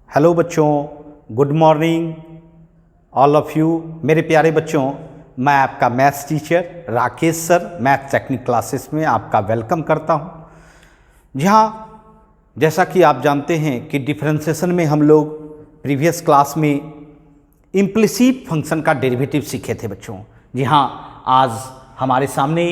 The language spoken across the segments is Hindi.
हेलो बच्चों, good morning all of you. मेरे प्यारे बच्चों, मैं आपका maths teacher Rakesh sir math technique classes में आपका वेलकम करता हूं। जैसा कि आप जानते हैं कि डिफरेंशिएशन में हम लोग प्रीवियस क्लास में इम्प्लिसिट फंक्शन का डेरिवेटिव सीखे थे बच्चों। आज हमारे सामने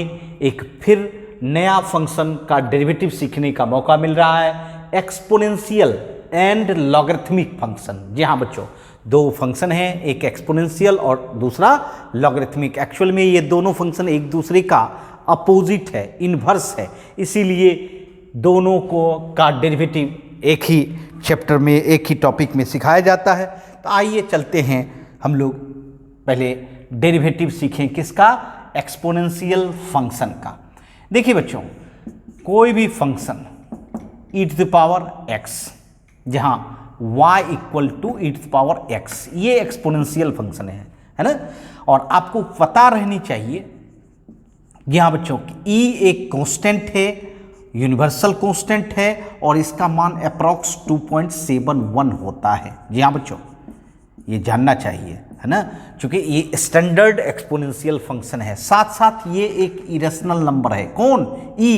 एक फिर नया फंक्शन का डेरिवेटिव सीखने का मौका मिल रहा है, एक्सपोनेंशियल एंड लॉगरिथमिक फंक्शन। बच्चों, दो फंक्शन हैं, एक एक्सपोनेंशियल और दूसरा लॉगरिथमिक। एक्चुअल में ये दोनों फंक्शन एक दूसरे का अपोजिट है, इन्वर्स है, इसीलिए दोनों को का डेरिवेटिव एक ही चैप्टर में, एक ही टॉपिक में सिखाया जाता है। तो आइए चलते हैं, हम लोग पहले डेरिवेटिव सीखें किसका, एक्सपोनेंशियल फंक्शन का। देखिए बच्चों, कोई भी function e to the power x, जहां y equal to e to the power x, ये एक्सपोनेंशियल फंक्शन है ना। और आपको पता रहनी चाहिए बच्चों कि e एक कांस्टेंट है, यूनिवर्सल कांस्टेंट है, और इसका मान अप्रॉक्स 2.71 होता है। बच्चों, ये जानना चाहिए, है ना, क्योंकि ये स्टैंडर्ड एक्सपोनेंशियल फंक्शन है। साथ साथ ये एक इरेशनल नंबर है। कौन? e।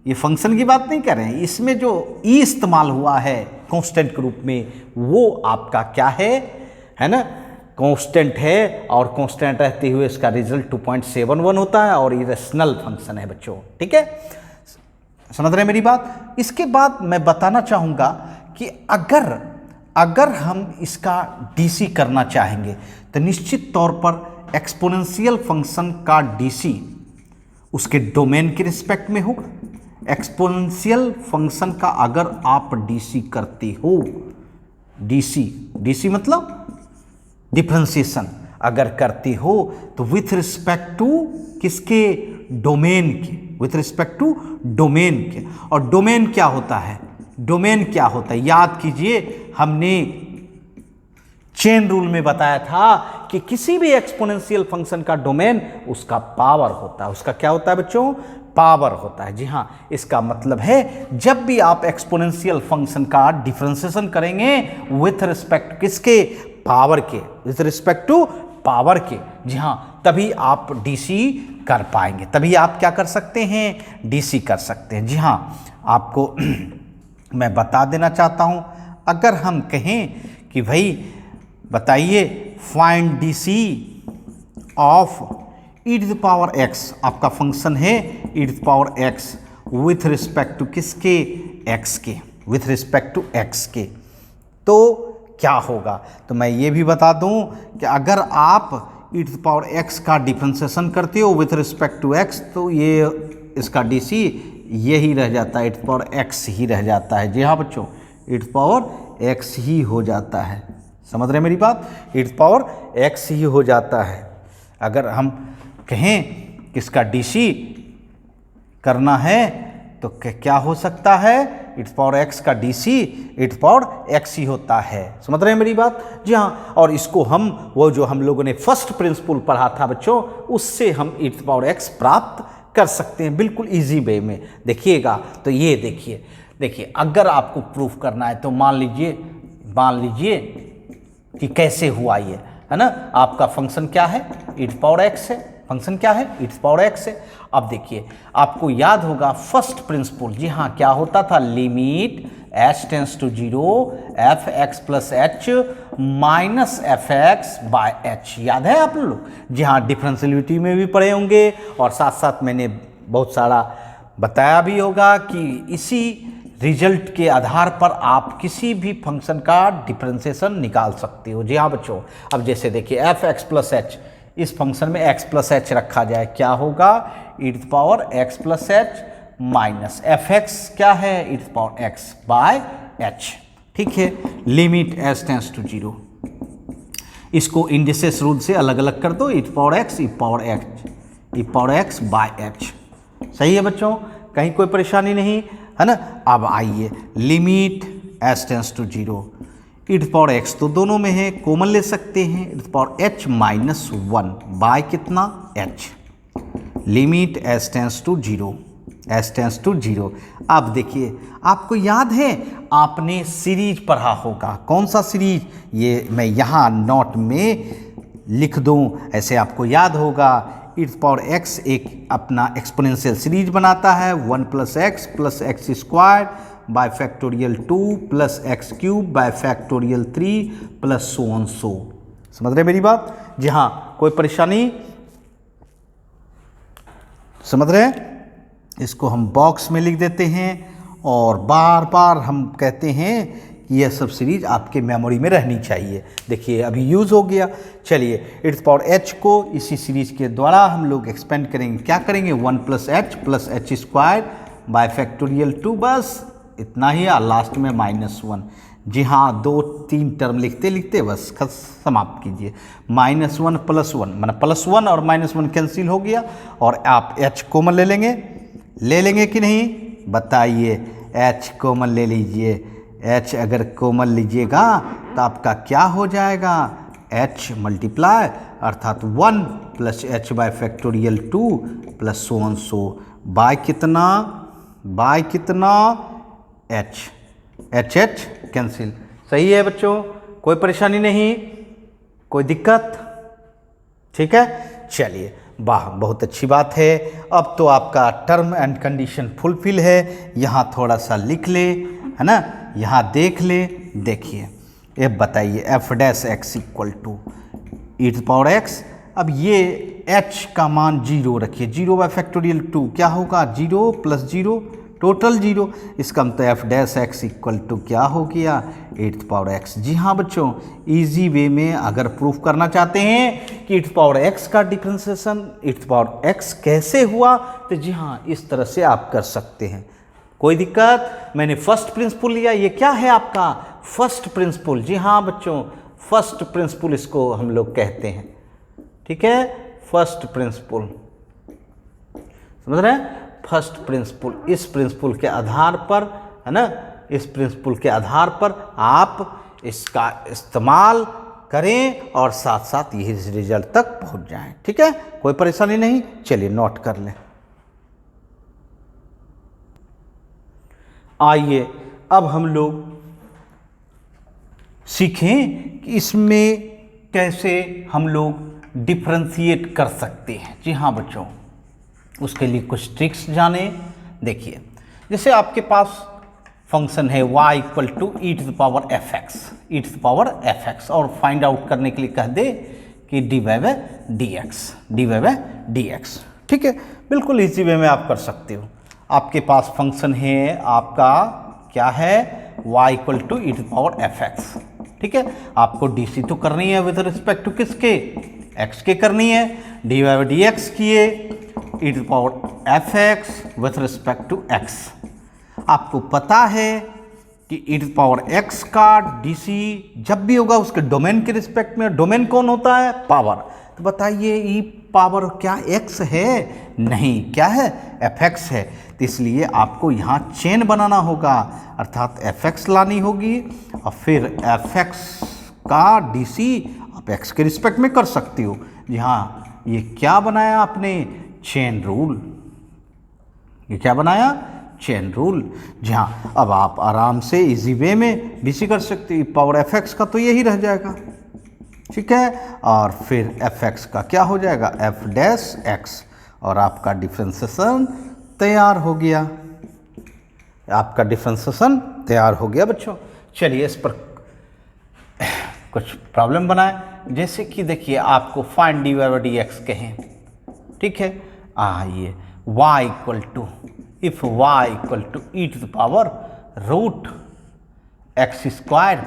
ये फंक्शन की बात नहीं कर रहे हैं, इसमें जो e इस्तेमाल हुआ है कांस्टेंट के रूप में, वो आपका क्या है ना, कांस्टेंट है, और कांस्टेंट रहते हुए इसका रिजल्ट 2.71 होता है, और इरेशनल फंक्शन है बच्चों। ठीक है, समझ रहे हैं मेरी बात। इसके बाद मैं बताना चाहूँगा कि अगर हम इसका डीसी करना चाहेंगे तो निश्चित तौर पर एक्सपोनेंशियल फंक्शन का डीसी उसके डोमेन के रिस्पेक्ट में होगा। एक्सपोनेंशियल फंक्शन का अगर आप डीसी करते हो, डीसी मतलब डिफरेंशिएशन अगर करते हो, तो विथ रिस्पेक्ट टू किसके, डोमेन के, विथ रिस्पेक्ट टू डोमेन के। और डोमेन क्या होता है, याद कीजिए, हमने चेन रूल में बताया था कि किसी भी एक्सपोनेंशियल फंक्शन का डोमेन उसका पावर होता है। उसका क्या होता है बच्चों? पावर होता है। इसका मतलब है जब भी आप एक्सपोनेंशियल फंक्शन का डिफरेंशिएशन करेंगे विथ रिस्पेक्ट किसके, पावर के, विथ रिस्पेक्ट टू पावर के, तभी आप डीसी कर पाएंगे, तभी आप क्या कर सकते हैं, डीसी कर सकते हैं। आपको मैं बता देना चाहता हूं, अगर हम कहें कि भाई बताइए find DC of e to the power x, आपका फंक्शन है e to the power x with respect to किसके, x के, विथ रिस्पेक्ट टू x के, तो क्या होगा। तो मैं ये भी बता दूं कि अगर आप e to the power x का डिफरेंशिएशन करते हो विथ रिस्पेक्ट टू x, तो ये इसका डीसी यही रह जाता है, e to the power x ही रह जाता है। बच्चों, e to the power x ही हो जाता है। समझ रहे हैं मेरी बात, e to the power x ही हो जाता है। अगर हम कहें किसका डीसी करना है तो क्या हो सकता है, e to the power x का DC e to the power x ही होता है। समझ रहे हैं मेरी बात। और इसको हम वो जो हम लोगों ने फर्स्ट प्रिंसिपल पढ़ा था बच्चों, उससे हम e to the power x प्राप्त कर सकते हैं, बिल्कुल इजी वे में। देखिएगा, तो ये देखिए अगर आपको प्रूफ करना है तो मान लीजिए कि कैसे हुआ ये, है ना। आपका फंक्शन क्या है, e to the power x है, फंक्शन क्या है, e to the power x है। अब देखिए, आपको याद होगा फर्स्ट प्रिंसिपल, क्या होता था, limit h tends to 0 f(x + h - f(x/h)। याद है आप लोग, डिफरेंशियलिटी में भी पढ़े होंगे, और साथ साथ मैंने बहुत सारा बताया भी होगा कि इसी रिजल्ट के आधार पर आप किसी भी फंक्शन का डिफरेंशिएशन निकाल सकते हो। बच्चों, अब जैसे देखिए f(x + h), इस फंक्शन में x + h रखा जाए, क्या होगा, e to the power x + h minus f(x) क्या है, e to the power x/h। ठीक है, लिमिट h टेंस टू 0, इसको इंडिसेस रूल से अलग अलग कर दो, e to the power x, e power x/h। सही है बच्चों, कहीं कोई परेशानी नहीं, है ना। अब आइए, limit h tends to 0, e to the power x तो दोनों में है, कॉमन ले सकते हैं, e to the power h - 1 by कितना, h। Limit h tends to 0, S tends to 0। अब देखिए, आपको याद है आपने सीरीज पढ़ा होगा, कौन सा सीरीज, ये मैं यहाँ नोट में लिख दूँ, ऐसे आपको याद होगा। e⁻x एक अपना एक्सपोनेंशियल सीरीज बनाता है, 1 + x square by factorial 2 plus x cube bye factorial 3 plus so on सो। समझ रहे मेरी बात? जी हाँ, कोई परेशानी? समझ रहे हैं? इसको हम बॉक्स में लिख देते हैं और बार बार हम कहते हैं कि यह सब सीरीज आपके मेमोरी में रहनी चाहिए। देखिए अभी यूज़ हो गया। चलिए e⁻h को इसी सीरीज के द्वारा हम लोग एक्सपेंड करेंगे। क्या करेंगे? 1 + h स्क्वायर बाय फैक्टोरियल 2, बस इतना ही, और लास्ट में -1। जी हाँ, 2-3 टर्म लिखते लिखते बस समाप्त कीजिए। -1 + 1 माना +1 और -1 कैंसिल हो गया, और आप h कॉमन ले लेंगे कि नहीं बताइए? h कॉमन ले लीजिए। h अगर कॉमन लीजिएगा तो आपका क्या हो जाएगा? h मल्टीप्लाई अर्थात 1 + h by factorial 2 plus so on so by कितना h कैंसिल। सही है बच्चों, कोई परेशानी नहीं, कोई दिक्कत? ठीक है, चलिए, वाह, बहुत अच्छी बात है। अब तो आपका टर्म एंड कंडीशन फुलफिल है। यहाँ थोड़ा सा लिख ले, है ना, यहाँ देख ले। देखिए ये बताइए f'(x) = e⁻x। अब ये h का मान 0 रखिए, 0 बाय फैक्टोरियल 2 क्या होगा? 0 + 0 टोटल 0। इसका मतलब f'(x) = क्या हो गया? e⁻x। जी हाँ बच्चों, इजी वे में अगर प्रूफ करना चाहते हैं कि e⁻x का डिफरेंशिएशन e⁻x कैसे हुआ, तो जी हाँ इस तरह से आप कर सकते हैं। कोई दिक्कत? मैंने फर्स्ट प्रिंसिपल लिया। ये क्या है आपका? First principle. जी हाँ बच्चों, फर्स्ट प्रिंसिपल इसको हम लोग कहते हैं। ठीक है, फर्स्ट प्रिंसिपल, समझ रहे हैं? फर्स्ट प्रिंसिपल, इस प्रिंसिपल के आधार पर, है ना, इस प्रिंसिपल के आधार पर आप इसका इस्तेमाल करें और साथ साथ यही रिजल्ट तक पहुंच जाएं। ठीक है, कोई परेशानी नहीं। चलिए नोट कर लें। आइए अब हम लोग सीखें कि इसमें कैसे हम लोग डिफरेंशिएट कर सकते हैं। जी हाँ बच्चों, उसके लिए कुछ ट्रिक्स जाने। देखिए, जैसे आपके पास फंक्शन है y = e⁻fx और फाइंड आउट करने के लिए कह दे कि dy/dx। ठीक है, बिल्कुल इजी वे में आप कर सकते हो। आपके पास फंक्शन है आपका, क्या है? y = e⁻fx। ठीक है, आपको dc तो करनी है विद रिस्पेक्ट टू किसके? x के करनी है। dy/dx किए e⁻fx with respect to x। आपको पता है कि e⁻x का dc जब भी होगा उसके डोमेन के रिस्पेक्ट में, डोमेन कौन होता है? पावर। तो बताइए ई पावर क्या x है? नहीं, क्या है? fx है। तो इसलिए आपको यहाँ चेन बनाना होगा, अर्थात fx लानी होगी और फिर fx का dc आप x के रिस्पेक्ट में कर सकते हो। जी हाँ, ये क्या बनाया आपने? Chain rule. ये क्या बनाया? Chain rule. जी हाँ, अब आप आराम से इजी वे में डीसी कर सकते हो। e⁻fx का तो यही रह जाएगा। ठीक है, और फिर fx का क्या हो जाएगा? f'(x) और आपका डिफरेंशिएशन तैयार हो गया। आपका डिफरेंशिएशन तैयार हो गया बच्चों। चलिए इस पर कुछ प्रॉब्लम बनाए। जैसे कि देखिए, आपको फाइंड dy/dx कहें। ठीक है, आइए y = if y = e⁻√x²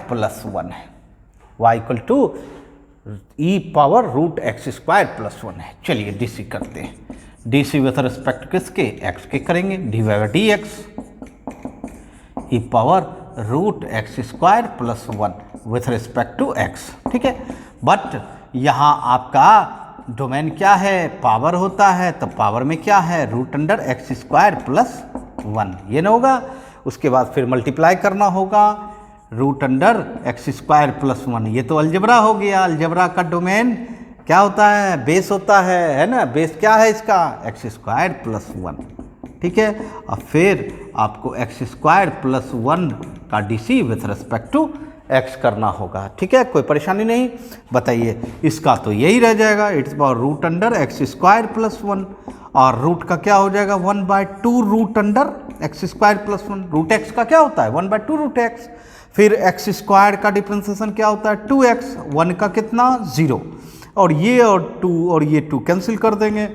+ 1 है। y = e⁻√x² + 1 है। चलिए डीसी करते हैं। डीसी विथ रिस्पेक्ट किसके? x के करेंगे। dy/dx e⁻√x² + 1 with respect to x। ठीक है, बट यहाँ आपका डोमेन क्या है? पावर होता है, तो पावर में क्या है? √x² + 1, ये ना होगा। उसके बाद फिर मल्टीप्लाई करना होगा √x² + 1। ये तो अलजेब्रा हो गया। अलजेब्रा का डोमेन क्या होता है? बेस होता है ना। बेस क्या है इसका? x² + 1। ठीक है। और फिर आपको एक्स स्क्वायर प्लस 1 का DC with respect to x करना होगा, ठीक है। कोई परेशानी नहीं। बताइए इसका तो यही रह जाएगा, its power root under x square plus 1, और रूट का क्या हो जाएगा 1/2 root under x square plus 1। Root x का क्या होता है 1/2 रूट एक्स। फिर एक्स स्क्वायर का डिफ्रेंसिएशन क्या होता है 2x, 1 का कितना 0, और ये और 2 और ये 2 कैंसिल कर देंगे,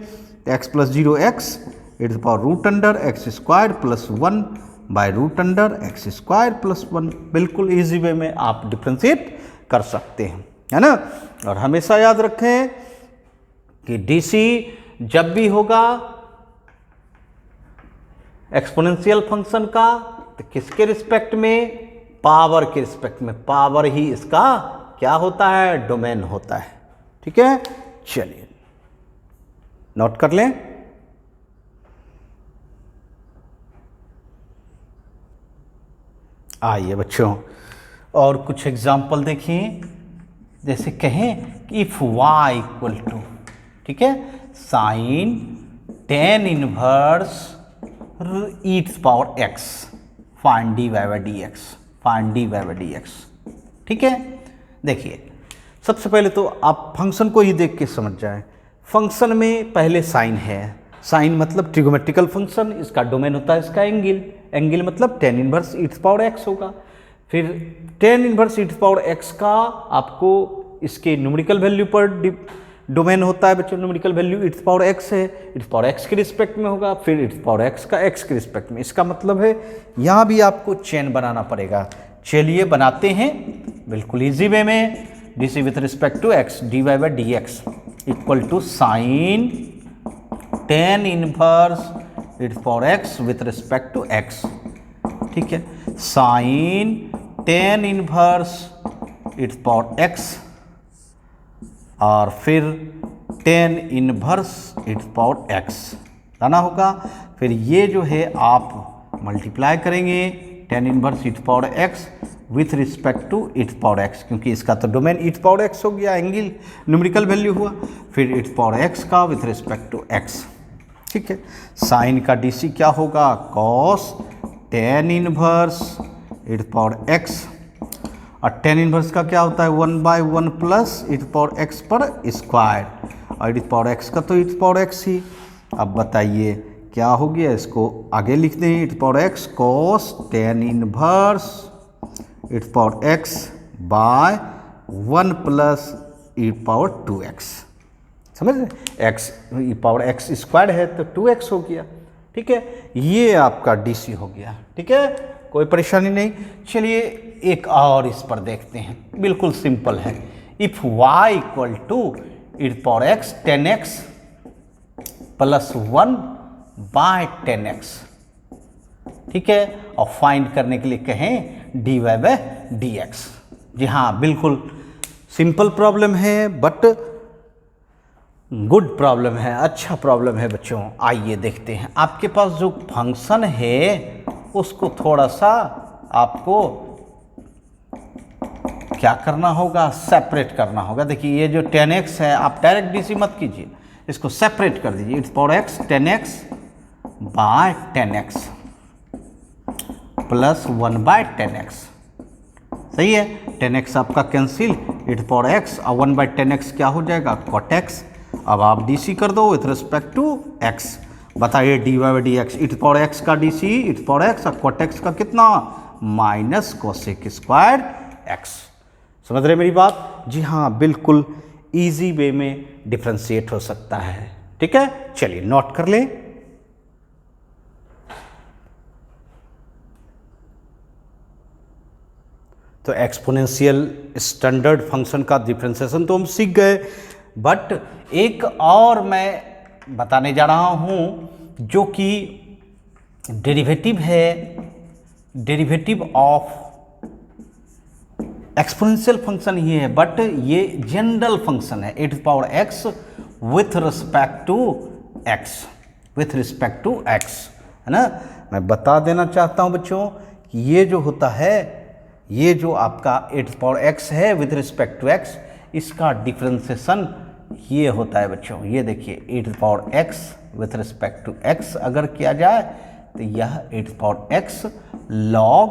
x plus 0 x, its power root under x square plus 1 by root under x square plus 1। बिल्कुल इजी वे में आप डिफ्रेंशिएट कर सकते हैं, है ना। और हमेशा याद रखें कि DC जब भी होगा एक्सपोनेंशियल फंक्शन का तो किसके रिस्पेक्ट में, पावर के रिस्पेक्ट में। पावर ही इसका क्या होता है, डोमेन होता है, ठीक है। चलिए नोट कर लें। आइए बच्चों और कुछ एग्जाम्पल देखिए। जैसे कहें कि इफ y इक्वल टू, ठीक है, sine tan inverse e power x, find dy by dx, find dy by dx, ठीक है। देखिए सबसे पहले तो आप फंक्शन को ही देख के समझ जाएं। फंक्शन में पहले साइन है, साइन मतलब ट्रिगोमेट्रिकल फंक्शन, इसका डोमेन होता है इसका एंगल, एंगल मतलब tan inverse e power x होगा। फिर tan inverse e power x का आपको इसके न्यूमेरिकल वैल्यू पर डोमेन होता है बच्चों, numerical value e power x है, e पावर x के रिस्पेक्ट में होगा, फिर e पावर x का x के रिस्पेक्ट में। इसका मतलब है यहाँ भी आपको चेन बनाना पड़ेगा। चलिए बनाते हैं बिल्कुल इजी वे में। DC with respect to x dy by dx equal to sine tan inverse e power x with respect to x, ठीक है। Sine tan inverse e power x और फिर tan inverse e power x लाना होगा। फिर ये जो है आप मल्टीप्लाई करेंगे tan inverse e power x with respect to e power x, क्योंकि इसका तो डोमेन e पावर x हो गया, एंगल न्यूमेरिकल वैल्यू हुआ। फिर e पावर x का विथ रिस्पेक्ट टू x, ठीक है। साइन का DC क्या होगा cos tan inverse e power x, और tan इनवर्स का क्या होता है 1/1 प्लस e पावर x पर स्क्वायर, और e पावर x का तो e पावर x ही। अब बताइए क्या हो गया, इसको आगे लिख दें e power x cos tan inverse e power x by 1 plus e power 2x, समझ रहे। x e power x square है तो 2x हो गया, ठीक है। ये आपका DC हो गया, ठीक है, कोई परेशानी नहीं। चलिए एक और इस पर देखते हैं, बिल्कुल सिंपल है। If y equal to e power x 10x plus 1 by 10x, ठीक है, और फाइंड करने के लिए कहें dy बाई dx। जी हाँ बिल्कुल सिंपल प्रॉब्लम है बट गुड प्रॉब्लम है, अच्छा प्रॉब्लम है बच्चों। आइए देखते हैं। आपके पास जो फंक्शन है उसको थोड़ा सा आपको क्या करना होगा, सेपरेट करना होगा। देखिए ये जो 10x है आप डायरेक्ट DC मत कीजिए, इसको सेपरेट कर दीजिए। e power x 10x by 10x plus 1 by 10x, सही है। 10x आपका कैंसिल, e पावर x और 1 बाय 10x क्या हो जाएगा cot x। अब आप DC कर दो विथ रिस्पेक्ट टू x। बताइए dy by dx, e power x का DC e पावर x और cot x का कितना माइनस कोसेक स्क्वायर x। समझ रहे मेरी बात? जी हाँ बिल्कुल इजी वे में डिफ्रेंशिएट हो सकता है, ठीक है। चलिए नोट कर लें। तो एक्सपोनेंशियल स्टैंडर्ड फंक्शन का डिफ्रेंशिएशन तो हम सीख गए, बट एक और मैं बताने जा रहा हूं जो कि डेरिवेटिव है, डेरिवेटिव ऑफ एक्सपोनेंशियल फंक्शन ही है, बट ये जनरल फंक्शन है e power x with respect to x, with respect to x, है ना। मैं बता देना चाहता हूं बच्चों कि ये जो होता है, ये जो आपका e पावर x है विथ रिस्पेक्ट टू x, इसका डिफ्रेंशिएशन ये होता है बच्चों। ये देखिए e power x with respect to x अगर किया जाए तो यह 8 पावर x log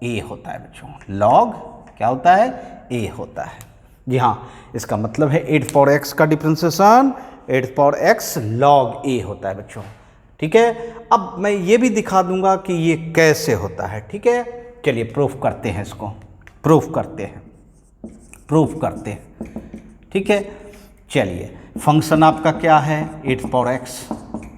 a होता है बच्चों। log क्या होता है? a होता है। जी हाँ, इसका मतलब है 8 पावर x का differentiation 8 power x log a होता है बच्चों। ठीक है, अब मैं ये भी दिखा दूंगा कि ये कैसे होता है। ठीक है, चलिए प्रूफ करते हैं, इसको प्रूफ करते हैं। ठीक है, चलिए फंक्शन आपका क्या है? 8 पावर x।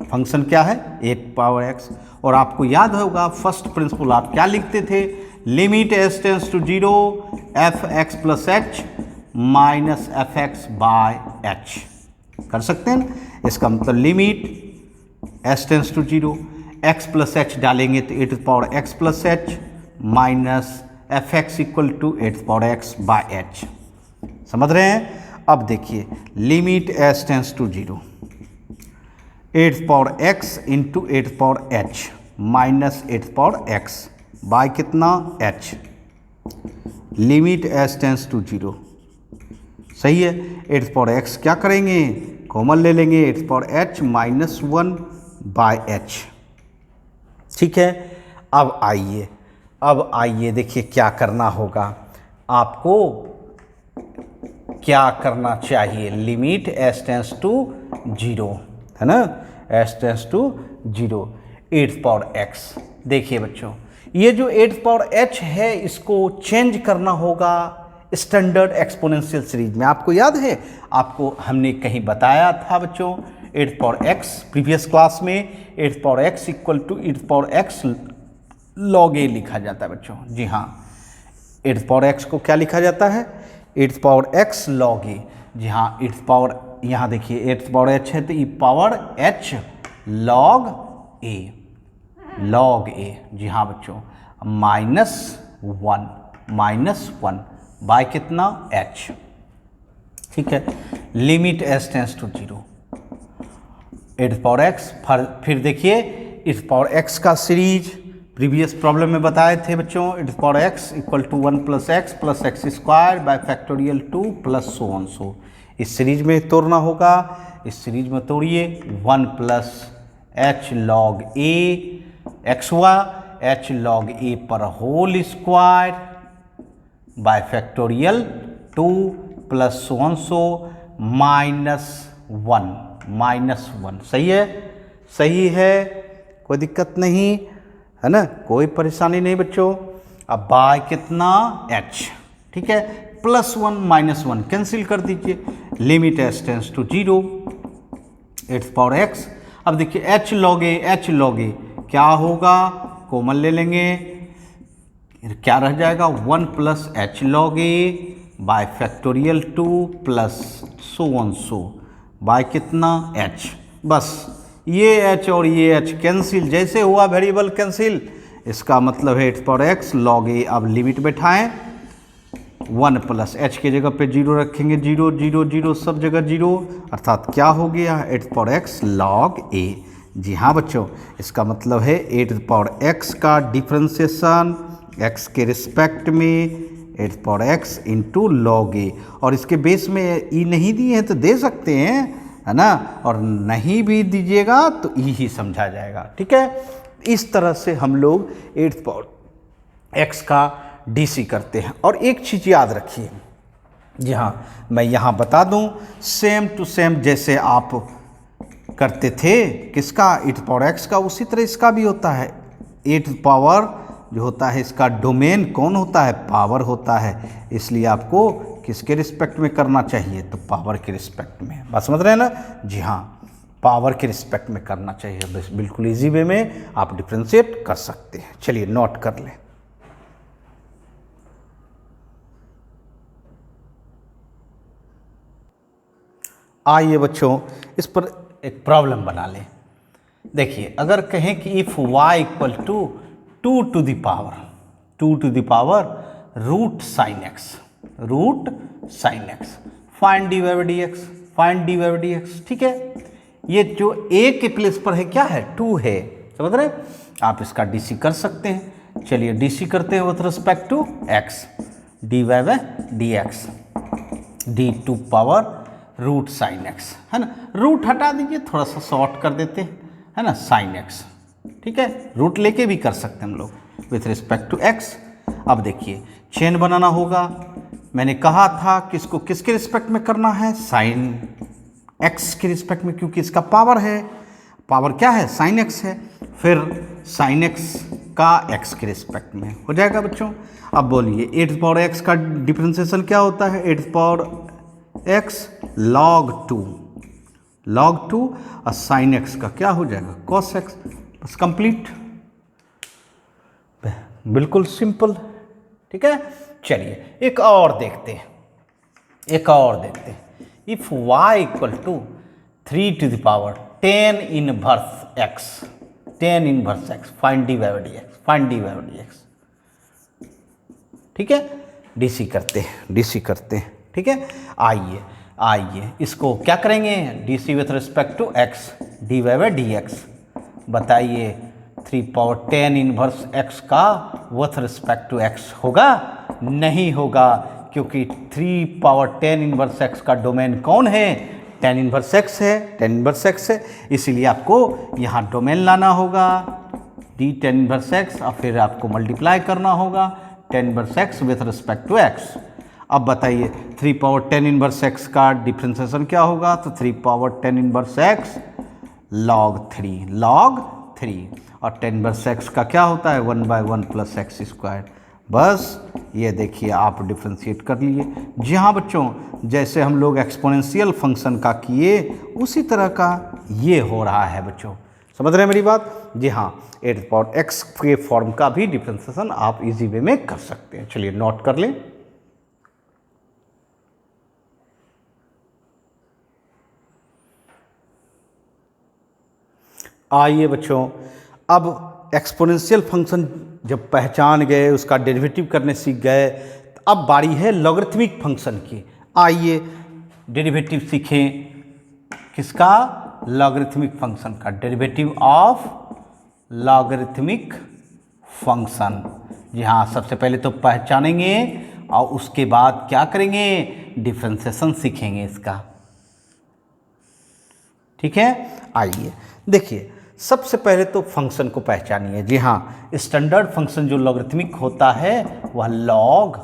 फंक्शन क्या है? 8 पावर x। और आपको याद होगा फर्स्ट प्रिंसिपल आप क्या लिखते थे? Limit s tends to 0 f(x + h minus f(x / h)। कर सकते हैं ना? इसका मतलब limit s tends to 0 x + h डालेंगे तो 8 power x + h minus f(x = 8 power x / h। समझ रहे हैं? अब देखिए limit s tends to 0 8 power x into 8 power h minus 8 power x by कितना? h। Limit s tends to 0, सही है। 8 पावर x क्या करेंगे? कॉमन ले लेंगे, 8 power h minus 1 by h। ठीक है, अब आइए देखिए क्या करना होगा आपको। क्या करना चाहिए? लिमिट s टेंस टू 0 है ना, s tends to 0 8 power x। देखिए बच्चों, ये जो 8 पावर h है इसको चेंज करना होगा स्टैंडर्ड एक्सपोनेंशियल सीरीज में। आपको याद है, आपको हमने कहीं बताया था बच्चों 8 पावर x प्रीवियस क्लास में 8 power x = 8 power x log a लिखा जाता है बच्चों। जी हाँ, 8 पावर x को क्या लिखा जाता है? 8 पावर x log a। जी हाँ, 8 पावर, यहाँ देखिए 8 पावर h है तो e power h log a। जी हाँ बच्चों, -1 बाय कितना? h। ठीक है, limit s tends to 0 8 power x। फिर देखिए 8 पावर x का सीरीज प्रीवियस प्रॉब्लम में बताए थे बच्चों। 8 power x = 1 + x + x² by factorial 2 plus so on so. इस सीरीज में तोड़ना होगा, इस सीरीज में तोड़िए 1 + h log a xy h log a पर whole square by factorial 2 plus so on so -1। सही है, कोई दिक्कत नहीं है ना, कोई परेशानी नहीं बच्चों। अब बाय कितना? h। ठीक है, +1 -1 कैंसिल कर दीजिए। Limit s tends to 0 8 power x। अब देखिए h log a क्या होगा? कॉमन ले लेंगे, क्या रह जाएगा? 1 + h log a by factorial 2 plus so on so by कितना? h। बस ये h और ये h कैंसिल, जैसे हुआ वेरिएबल कैंसिल। इसका मतलब है 8 पावर x log a। अब लिमिट बैठाएं, 1 + h की जगह पे 0 रखेंगे, 0 0 0 सब जगह 0, अर्थात क्या हो गया? 8 पावर x log a। जी हाँ बच्चों, इसका मतलब है 8 पावर x का डिफरेंशिएशन x के रिस्पेक्ट में 8 power x into log a। और इसके बेस में e नहीं दिए हैं तो दे सकते हैं, है ना, और नहीं भी दीजिएगा तो ई ही समझा जाएगा। ठीक है, इस तरह से हम लोग 8 पावर x का DC करते हैं। और एक चीज़ याद रखिए, जी हाँ, मैं यहाँ बता दूँ, सेम टू सेम जैसे आप करते थे किसका? 8 पावर x का, उसी तरह इसका भी होता है। 8 पावर जो होता है इसका डोमेन कौन होता है? पावर होता है। इसलिए आपको किसके रिस्पेक्ट में करना चाहिए? तो पावर के रिस्पेक्ट में। बात समझ रहे हैं ना? जी हाँ, पावर के रिस्पेक्ट में करना चाहिए। बिल्कुल इजी वे में आप डिफ्रेंशिएट कर सकते हैं। चलिए नोट कर लें। आइए बच्चों, इस पर एक प्रॉब्लम बना लें। देखिए, अगर कहें कि if y = 2 to the power root sine x find dy/dx। ठीक है, ये जो a के प्लेस पर है क्या है? 2 है, समझ रहे? आप इसका DC कर सकते हैं। चलिए DC करते हैं with respect to x, dy/dx d2 power root sine x, है ना। रूट हटा दीजिए, थोड़ा सा शॉर्ट कर देते हैं, है ना, साइन एक्स, ठीक है। रूट लेके भी कर सकते हैं हम लोग विथ रिस्पेक्ट टू एक्स। अब देखिए चेन बनाना होगा, मैंने कहा था कि इसको किसके रिस्पेक्ट में करना है, साइन एक्स के रिस्पेक्ट में, क्योंकि इसका पावर है, पावर क्या है, साइन एक्स है, फिर साइन एक्स का एक्स के रिस्पेक्ट में हो जाएगा बच्चों। अब बोलिए एट पावर एक्स का डिफरेंशिएशन क्या होता है, eight power x log two और साइन एक्स का क्या हो जाएगा, कॉस एक्स, बस कंप्लीट, बिल्कुल सिंपल, ठीक है। चलिए एक और देखते हैं, if y equal to 3 to the power 10 inverse x, find dy by dx, ठीक है। डीसी करते हैं, ठीक है। आइए इसको क्या करेंगे, DC with respect to x, dy by dx। बताइए 3 पावर 10 इनवर्स x का विथ रिस्पेक्ट टू x होगा, नहीं होगा, क्योंकि 3 पावर 10 इनवर्स x का डोमेन कौन है, 10 इनवर्स x है, इसीलिए आपको यहाँ डोमेन लाना होगा d 10 इनवर्स x और फिर आपको मल्टीप्लाई करना होगा 10 inverse x with respect to x। अब बताइए 3 पावर 10 इनवर्स x का डिफरेंशिएशन क्या होगा, तो 3 पावर 10 इनवर्स x log 3 और 10 इनवर्स x का क्या होता है 1/1 प्लस एक्स स्क्वायर। बस ये देखिए आप डिफ्रेंशिएट कर लिए। जी हाँ बच्चों, जैसे हम लोग एक्सपोनेंशियल फंक्शन का किए उसी तरह का ये हो रहा है बच्चों, समझ रहे हैं मेरी बात। जी हाँ, 8 पावर x के फॉर्म का भी डिफ्रेंशिएशन आप इजी वे में कर सकते हैं। चलिए नोट कर लें। आइए बच्चों, अब एक्सपोनेंशियल फंक्शन जब पहचान गए, उसका डेरिवेटिव करने सीख गए, अब बारी है लॉगरिथमिक फंक्शन की। आइए डेरिवेटिव सीखें, किसका, लॉगरिथमिक फंक्शन का, डेरिवेटिव ऑफ लॉगरिथमिक फंक्शन। जी हाँ, सबसे पहले तो पहचानेंगे और उसके बाद क्या करेंगे, डिफरेंशिएशन सीखेंगे इसका, ठीक है। आइए देखिए, सबसे पहले तो फंक्शन को पहचानिए। जी हाँ, स्टैंडर्ड फंक्शन जो लॉगरिथमिक होता है वह log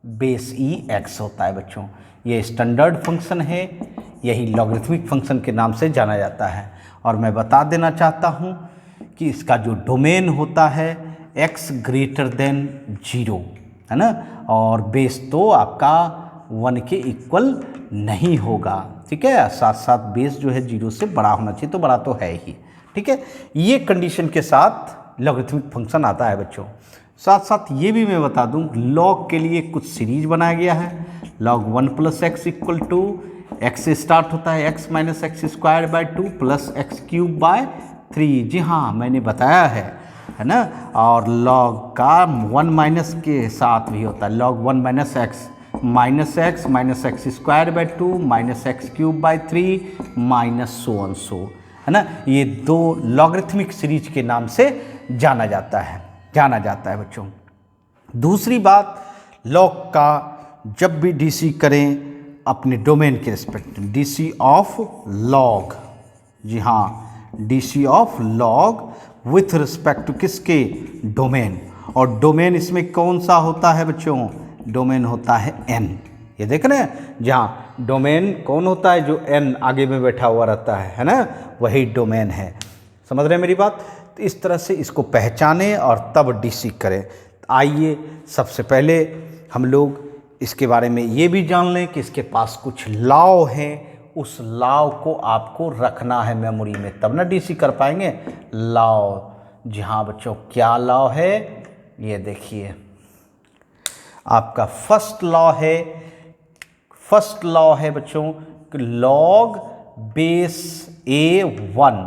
बेस ई एक्स होता है बच्चों। ये स्टैंडर्ड फंक्शन है, यही लॉगरिथमिक फंक्शन के नाम से जाना जाता है। और मैं बता देना चाहता हूँ कि इसका जो डोमेन होता है x ग्रेटर देन 0, है ना, और बेस तो आपका 1 के इक्वल नहीं होगा, ठीक है। साथ साथ बेस जो है 0 से बड़ा होना चाहिए, तो बड़ा तो है ही, ठीक है। ये कंडीशन के साथ लॉगरिथमिक फंक्शन आता है बच्चों। साथ साथ ये भी मैं बता दूं, लॉग के लिए कुछ सीरीज बनाया गया है। log 1 plus x equal to x से स्टार्ट होता है, x minus x square by 2 plus x cube by 3। जी हाँ, मैंने बताया है ना। और log का 1 माइनस के साथ भी होता है, log 1 minus x minus x square by 2 minus x cube by 3 minus so, है ना। ये दो लॉगरिथमिक सीरीज के नाम से जाना जाता है बच्चों। दूसरी बात, लॉग का जब भी डीसी करें अपने डोमेन के रिस्पेक्ट, डीसी ऑफ लॉग, जी हाँ, DC of log with respect to किसके, डोमेन। और डोमेन इसमें कौन सा होता है बच्चों, डोमेन होता है n। ये देख रहे हैं, जहाँ डोमेन कौन होता है, जो n आगे में बैठा हुआ रहता है ना, वही डोमेन है। समझ रहे हैं मेरी बात। तो इस तरह से इसको पहचानें और तब डीसी करें। आइए सबसे पहले हम लोग इसके बारे में ये भी जान लें कि इसके पास कुछ लॉ हैं, उस लॉ को आपको रखना है मेमोरी में, तब ना डीसी कर पाएंगे। लॉ, जी हाँ बच्चों, क्या लॉ है, ये देखिए आपका फर्स्ट लॉ है बच्चों कि log बेस a1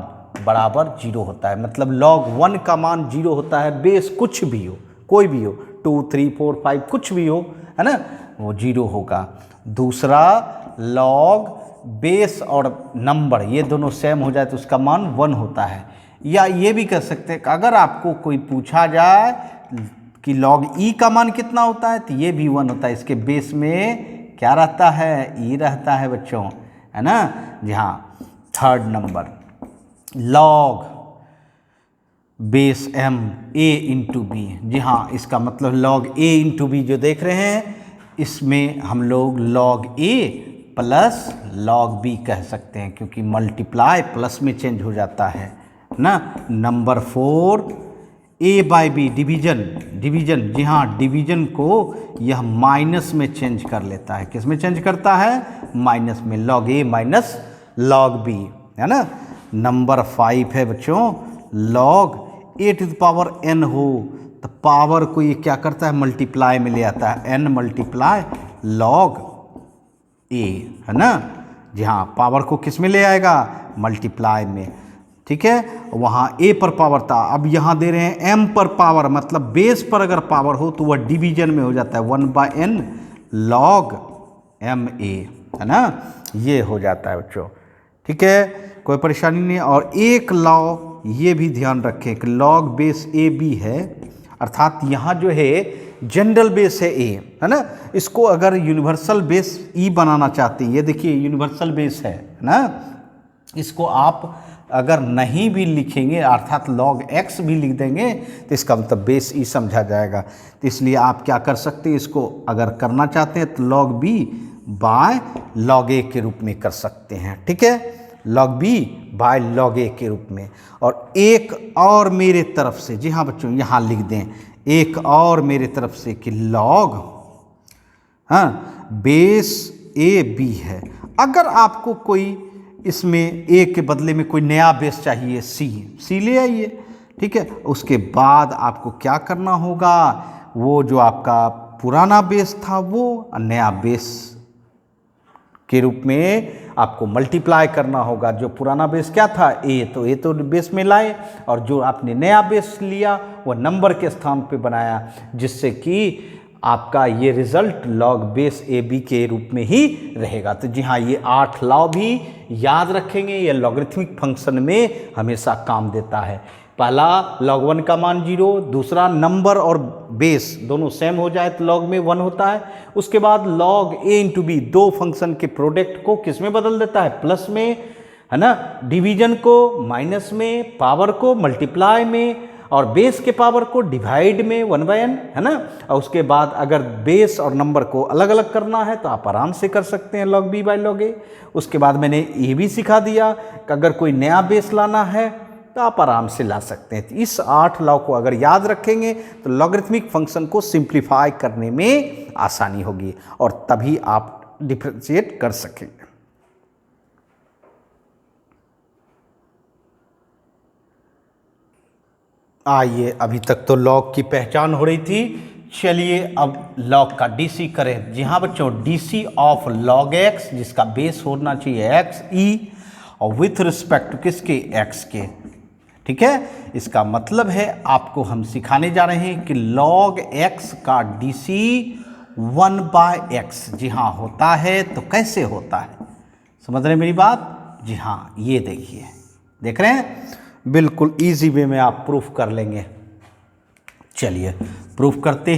बराबर 0 होता है। मतलब log 1 का मान 0 होता है, बेस कुछ भी हो, कोई भी हो, 2 3 4 5 कुछ भी हो, है ना, वो 0 होगा। दूसरा, log बेस और नंबर ये दोनों सेम हो जाए तो उसका मान 1 होता है। या ये भी कर सकते हैं कि अगर आपको कोई पूछा जाए कि log e का मान कितना होता है, तो ये भी 1 होता है। इसके बेस में क्या रहता है, e रहता है बच्चों, है ना। जी हाँ, third number log base m a into B. जी हाँ, इसका मतलब लॉग a इंटू बी जो देख रहे हैं, इसमें हम लोग log a plus log b कह सकते हैं, क्योंकि मल्टीप्लाई प्लस में चेंज हो जाता है ना। Number 4 a by B division. Division, जी हाँ, डिवीजन को यह माइनस में चेंज कर लेता है। किस में चेंज करता है? माइनस में, log a minus log b, है ना। नंबर 5 है बच्चों log a to the power n हो तो पावर को ये क्या करता है? मल्टीप्लाई में ले आता है, n मल्टीप्लाई लॉग a, है ना। जी हाँ, पावर को किस में ले आएगा? मल्टीप्लाई में, ठीक है। वहाँ a पर पावर था, अब यहाँ दे रहे हैं m पर पावर, मतलब बेस पर अगर पावर हो तो वह डिवीजन में हो जाता है, 1/n लॉग ma, है ना। ये हो जाता है बच्चों, ठीक है, कोई परेशानी नहीं। और एक लॉ ये भी ध्यान रखें कि लॉग बेस ए बी है, अर्थात यहाँ जो है जनरल बेस है ए, है ना। इसको अगर यूनिवर्सल बेस ई बनाना चाहते हैं, ये देखिए यूनिवर्सल बेस है ना, इसको आप अगर नहीं भी लिखेंगे अर्थात लॉग एक्स भी लिख देंगे तो इसका मतलब बेस ई समझा जाएगा। तो इसलिए आप क्या कर सकते हैं, इसको अगर करना चाहते हैं तो लॉग बी बाय लॉग ए के रूप में कर सकते हैं, ठीक है, लॉग बी बाय लॉग ए के रूप में। और एक और मेरे तरफ से, जी हाँ बच्चों यहाँ लिख दें, एक और मेरे तरफ से कि लॉग हाँ बेस ए बी है। अगर आपको कोई इसमें ए के बदले में कोई नया बेस चाहिए, सी ले आइए, ठीक है। उसके बाद आपको क्या करना होगा, वो जो आपका पुराना बेस था वो नया बेस के रूप में आपको मल्टीप्लाई करना होगा। जो पुराना बेस क्या था? ए, तो ए तो बेस में लाए, और जो आपने नया बेस लिया वो नंबर के स्थान पे बनाया, जिससे कि आपका ये result log base a b के रूप में ही रहेगा। तो जी हाँ, ये 8 लॉ भी याद रखेंगे, ये लॉगरिथमिक फंक्शन में हमेशा काम देता है। पहला log 1 का मान 0, दूसरा नंबर और बेस दोनों सेम हो जाए तो log में 1 होता है। उसके बाद log a इंटू बी, दो फंक्शन के प्रोडक्ट को किस में बदल देता है? प्लस में, है ना, डिवीजन को माइनस में, पावर को मल्टीप्लाई में, और बेस के पावर को डिवाइड में 1/n, है ना। और उसके बाद अगर बेस और नंबर को अलग अलग करना है तो आप आराम से कर सकते हैं, log b by log a। उसके बाद मैंने ये भी सिखा दिया कि अगर कोई नया बेस लाना है तो आप आराम से ला सकते हैं। तो इस 8 लॉ को अगर याद रखेंगे तो लॉगरिथमिक फंक्शन को सिंप्लीफाई करने में आसानी होगी और तभी आप डिफरेंशिएट कर सकेंगे। आइए, अभी तक तो लॉग की पहचान हो रही थी, चलिए अब लॉग का डीसी करें। जी हाँ बच्चों, डीसी ऑफ लॉग एक्स, जिसका बेस होना चाहिए एक्स ई, और विथ रिस्पेक्ट टू किसके? एक्स के, ठीक है। इसका मतलब है आपको हम सिखाने जा रहे हैं कि log x का DC 1/x, जी हाँ होता है। तो कैसे होता है, समझ रहे हैं मेरी बात? जी हाँ, ये देखिए, देख रहे हैं, बिल्कुल इजी वे में आप प्रूफ कर लेंगे। चलिए प्रूफ करते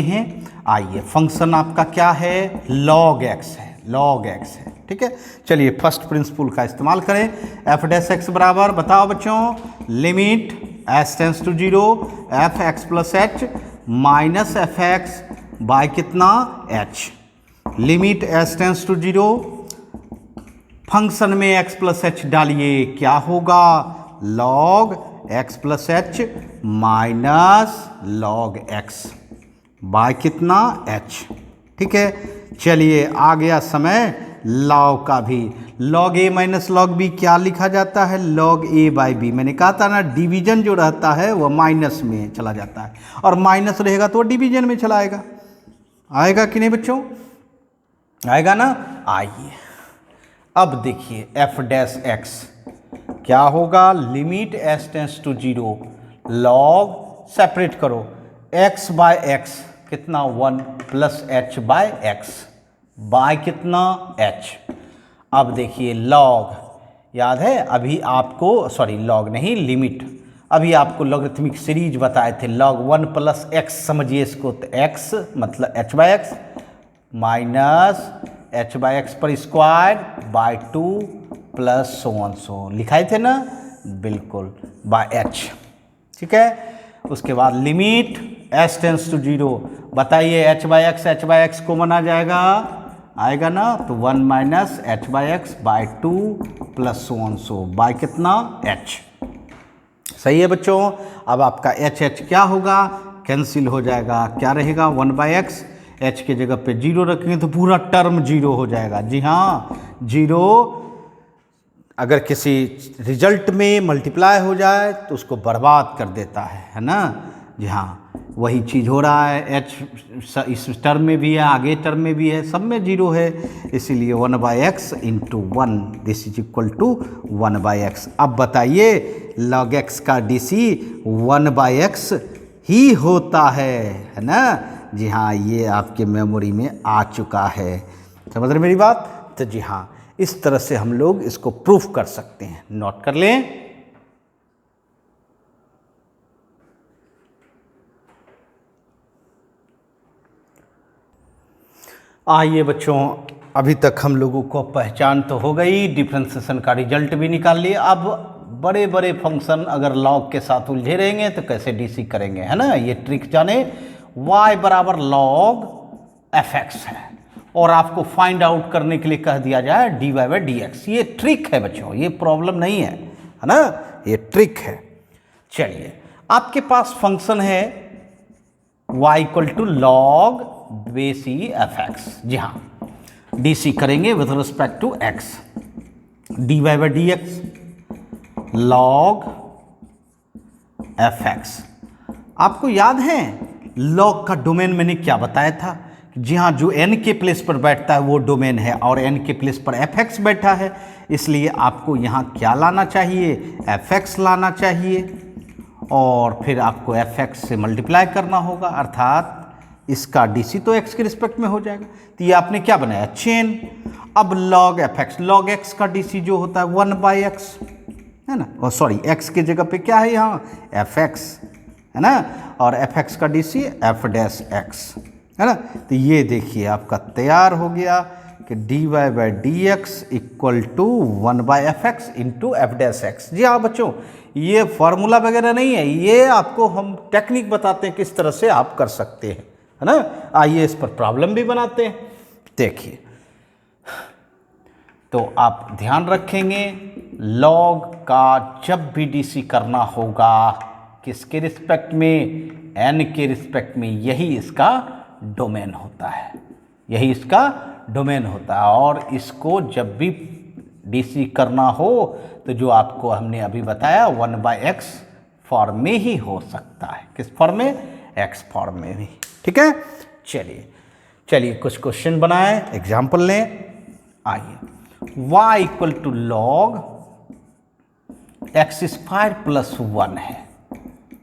हैं। आइए, फंक्शन आपका क्या है? log x है, log x है, ठीक है। चलिए फर्स्ट प्रिंसिपल का इस्तेमाल करें। एफ डैश एक्स बराबर, बताओ बच्चों, limit S tends to 0 f x plus h minus f x by कितना? H. Limit S tends to 0, function में एक्स प्लस एच डालिए, क्या होगा? Log x plus h minus log x by कितना? एच, ठीक है। चलिए आ गया समय लॉग का भी। log a minus log b क्या लिखा जाता है? log a by b. मैंने कहा था ना, डिवीजन जो रहता है वह माइनस में चला जाता है, और माइनस रहेगा तो डिवीजन में चला आएगा। आएगा कि नहीं बच्चों? आएगा ना। आइए अब देखिए, एफ डैश एक्स क्या होगा? Limit S tends to 0 log, separate करो, x बाय एक्स कितना? 1 plus h by x by कितना? h। अब देखिए लॉग, याद है अभी आपको, सॉरी लॉग नहीं, लिमिट, अभी आपको लॉगरिथमिक सीरीज बताए थे, log 1 प्लस एक्स समझिए इसको, तो x मतलब h by x minus h by x पर स्क्वायर बाय 2 प्लस सो लिखाए थे ना, बिल्कुल, बाय एच। ठीक है, उसके बाद लिमिट एस टेंस टू 0, बताइए एच बाई एक्स कॉमन आ जाएगा, आएगा ना, तो 1 minus h by x by 2 plus so by कितना एच। सही है बच्चों। अब आपका एच क्या होगा, कैंसिल हो जाएगा, क्या रहेगा 1 बाई एक्स, एच के जगह पे 0 रखेंगे तो पूरा टर्म 0 हो जाएगा। जी हाँ, 0 अगर किसी रिजल्ट में मल्टीप्लाई हो जाए तो उसको बर्बाद कर देता है ना। जी हाँ, वही चीज़ हो रहा है, एच इस टर्म में भी है, आगे टर्म में भी है, सब में 0 है, इसीलिए 1 by x into 1 this is equal to 1 by x. अब बताइए लॉग एक्स का DC 1 बाई एक्स ही होता है ना। जी हाँ, ये आपके मेमोरी में आ चुका है, समझ रहे मेरी बात। तो जी हाँ, इस तरह से हम लोग इसको प्रूफ कर सकते हैं, नोट कर लें। आइए बच्चों, अभी तक हम लोगों को पहचान तो हो गई, डिफरेंशिएशन का रिजल्ट भी निकाल लिए। अब बड़े बड़े फंक्शन अगर लॉग के साथ उलझे रहेंगे तो कैसे DC करेंगे, है ना, ये ट्रिक जाने। y बराबर लॉग fx है और आपको फाइंड आउट करने के लिए कह दिया जाए dy बाई dx। ये ट्रिक है बच्चों, ये प्रॉब्लम नहीं है, है ना, ये ट्रिक है। चलिए, आपके पास फंक्शन है y equal to log base e f x. जी हाँ, DC करेंगे with respect to x, dy by dx log f x. आपको याद है लॉग का डोमेन मैंने क्या बताया था? जी हाँ, जो n के प्लेस पर बैठता है वो डोमेन है और n के प्लेस पर fx बैठा है, इसलिए आपको यहाँ क्या लाना चाहिए, fx लाना चाहिए और फिर आपको fx से मल्टीप्लाई करना होगा, अर्थात इसका DC तो x के रिस्पेक्ट में हो जाएगा। तो ये आपने क्या बनाया, चेन। अब लॉग fx, लॉग x का DC जो होता है 1 बाई एक्स, है ना, और सॉरी x के जगह पे क्या है यहाँ fx, है ना, और fx का DC f डैश x, है ना। तो ये देखिए आपका तैयार हो गया कि dy by dx equal to 1 by f x into f dash x. जी हाँ बच्चों, ये फार्मूला वगैरह नहीं है, ये आपको हम टेक्निक बताते हैं किस तरह से आप कर सकते हैं, है ना। आइए इस पर प्रॉब्लम भी बनाते हैं। देखिए, तो आप ध्यान रखेंगे लॉग का जब भी DC करना होगा किसके रिस्पेक्ट में, n के रिस्पेक्ट में, यही इसका डोमेन होता है, यही इसका डोमेन होता है। और इसको जब भी DC करना हो तो जो आपको हमने अभी बताया 1 बाई एक्स फॉर्म में ही हो सकता है। किस फॉर्म में, x फॉर्म में भी। ठीक है, चलिए कुछ क्वेश्चन बनाए, एग्जाम्पल लें। आइए, y equal to log x square plus 1 है,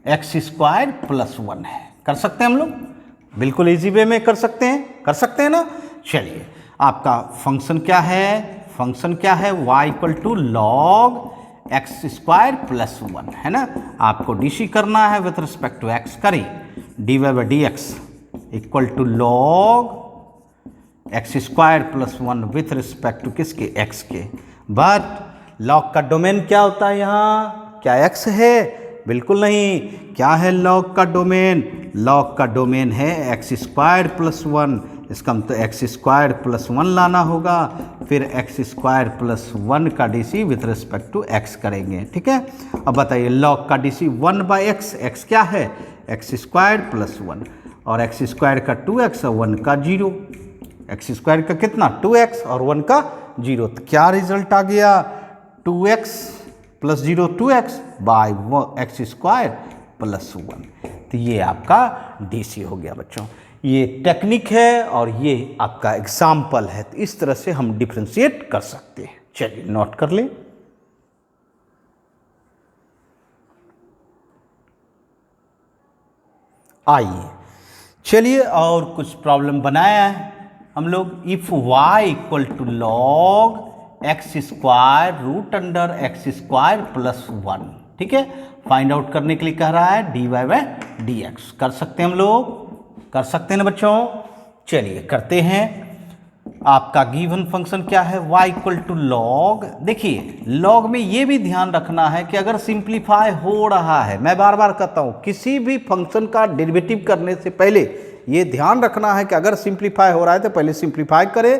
एक्स स्क्वायर प्लस 1 है। कर सकते हैं हम लोग, बिल्कुल इजी वे में कर सकते हैं ना। चलिए, आपका फंक्शन क्या है, y equal to log x square plus 1, है ना। आपको DC करना है विथ रिस्पेक्ट टू x, करें dy by dx equal to log x square plus 1 with respect to किसके, x के। बट लॉग का डोमेन क्या होता है यहाँ, क्या x है, बिल्कुल नहीं। क्या है लॉग का डोमेन, लॉग का डोमेन है एक्स स्क्वायर प्लस 1, इसका मतलब एक्स स्क्वायर प्लस 1 लाना होगा, फिर एक्स स्क्वायर प्लस 1 का DC with respect to x करेंगे। ठीक है, अब बताइए लॉग का DC 1 बाई एक्स, x क्या है, एक्स स्क्वायर प्लस 1, और एक्स स्क्वायर का 2x और 1 का 0, एक्स स्क्वायर का कितना 2x और 1 का 0। तो क्या रिजल्ट आ गया, 2x plus 0 2x by x square plus 1। तो ये आपका DC हो गया बच्चों। ये टेक्निक है और ये आपका एग्जाम्पल है। तो इस तरह से हम डिफ्रेंशिएट कर सकते हैं। चलिए नोट कर लें। आइए चलिए और कुछ प्रॉब्लम बनाया है हम लोग। If y equal to log x square root under x square plus 1, ठीक है, फाइंड आउट करने के लिए कह रहा है dy बाई dx। कर सकते हैं हम लोग, कर सकते हैं ना बच्चों। चलिए करते हैं। आपका गिवन फंक्शन क्या है, y इक्वल टू लॉग। देखिए लॉग में ये भी ध्यान रखना है कि अगर सिंप्लीफाई हो रहा है, मैं बार बार कहता हूँ किसी भी फंक्शन का डेरिवेटिव करने से पहले ये ध्यान रखना है कि अगर सिंप्लीफाई हो रहा है तो पहले सिंप्लीफाई करें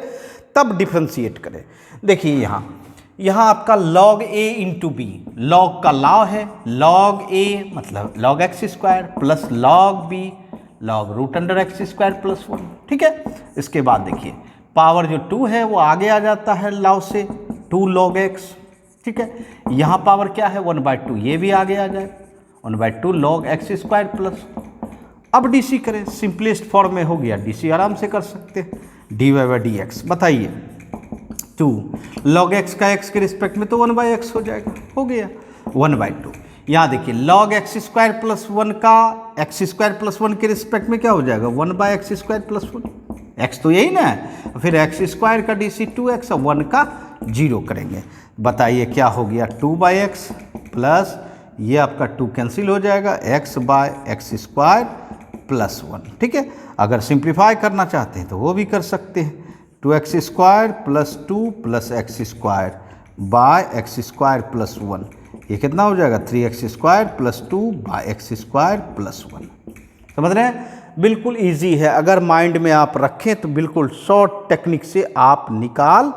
तब डिफ्रेंशिएट करें। देखिए यहाँ आपका log a into b, log का लॉ है, log a मतलब log x स्क्वायर plus log b log root under x square plus 1। ठीक है, इसके बाद देखिए पावर जो 2 है वो आगे आ जाता है लॉ से, 2 log x। ठीक है, यहाँ पावर क्या है 1/2, ये भी आगे आ जाए 1/2 log x स्क्वायर प्लस। अब डीसी करें, सिंपलेस्ट फॉर्म में हो गया, डीसी आराम से कर सकते हैं, dy/dx। बताइए 2 log x का x के रिस्पेक्ट में तो 1/x हो जाएगा, हो गया 1/2। यहाँ देखिए log x स्क्वायर प्लस 1 का x स्क्वायर प्लस 1 के रिस्पेक्ट में क्या हो जाएगा 1/x स्क्वायर प्लस 1, x तो यही ना है, फिर x स्क्वायर का डी सी 2x और 1 का 0 करेंगे। बताइए क्या हो गया 2/x प्लस ये आपका 2 कैंसिल हो जाएगा, x/x स्क्वायर प्लस 1। ठीक है, अगर सिंप्लीफाई करना चाहते हैं तो वो भी कर सकते हैं, 2x square plus 2 plus x square by x square plus 1, ये कितना हो जाएगा 3x square plus 2 by x square plus 1। समझ रहे हैं, बिल्कुल इजी है, अगर माइंड में आप रखें तो बिल्कुल शॉर्ट टेक्निक से आप निकाल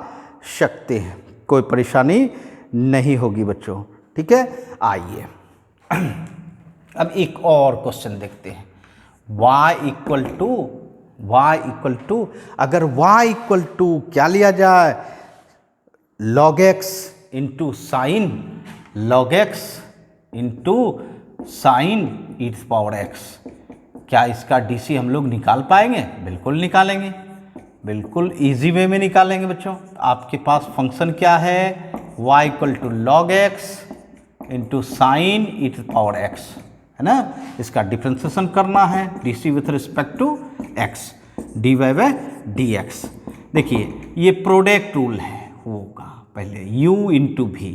सकते हैं, कोई परेशानी नहीं होगी बच्चों। ठीक है, आइए अब एक और क्वेश्चन देखते हैं, y इक्वल टू अगर y इक्वल टू क्या लिया जाए log x into sine log x into sine e⁻x, क्या इसका डीसी हम लोग निकाल पाएंगे? बिल्कुल निकालेंगे, बिल्कुल इजी वे में निकालेंगे बच्चों। आपके पास फंक्शन क्या है y equal to log x into sine e⁻x है ना, इसका डिफ्रेंसिएशन करना है DC with respect to x dy/dx। देखिए ये प्रोडक्ट रूल है, होगा पहले u इंटू भी,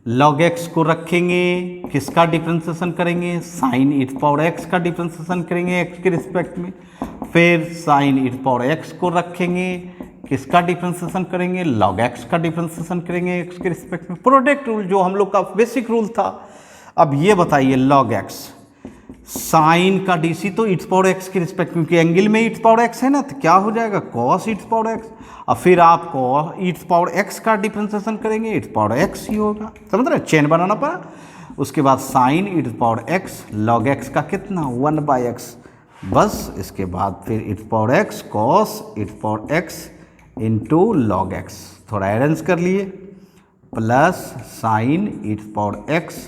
log x को रखेंगे, किसका डिफ्रेंसिएशन करेंगे साइन e⁻x का डिफ्रेंसिएशन करेंगे x के रिस्पेक्ट में, फिर साइन e⁻x को रखेंगे, किसका डिफ्रेंसिएशन करेंगे log x का डिफ्रेंसिएशन करेंगे x के रिस्पेक्ट में, प्रोडक्ट रूल जो हम लोग का बेसिक रूल था। अब ये बताइए log x साइन का डीसी तो e⁻x के रिस्पेक्ट, क्योंकि एंगल में e⁻x है ना, तो क्या हो जाएगा cos e⁻x, और फिर आप e⁻x का डिफ्रेंसिएशन करेंगे e⁻x ही होगा। समझ रहे, चेन बनाना पड़ा। उसके बाद साइन e⁻x log x का कितना 1/x, बस इसके बाद फिर e⁻x cos e⁻x into log x, थोड़ा अरेंज कर लिए, plus sign e⁻x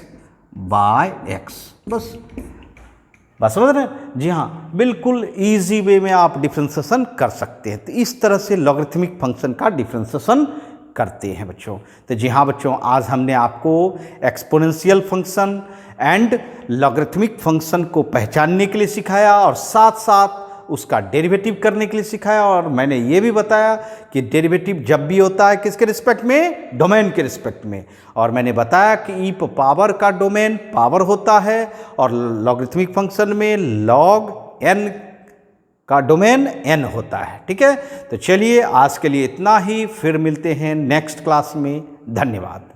bye x, बस समझ रहे हैं। जी हाँ, बिल्कुल इजी वे में आप डिफ्रेंसिएशन कर सकते हैं। तो इस तरह से लॉगरिथमिक फंक्शन का डिफ्रेंसिएशन करते हैं बच्चों। तो जी हाँ बच्चों, आज हमने आपको exponential function and logarithmic function को पहचानने के लिए सिखाया और साथ साथ उसका डेरिवेटिव करने के लिए सिखाया, और मैंने ये भी बताया कि डेरिवेटिव जब भी होता है किसके रिस्पेक्ट में, डोमेन के रिस्पेक्ट में, और मैंने बताया कि ई पावर का डोमेन पावर होता है और लॉगरिथमिक फंक्शन में log n का डोमेन n होता है। ठीक है, तो चलिए आज के लिए इतना ही, फिर मिलते हैं नेक्स्ट क्लास में। धन्यवाद।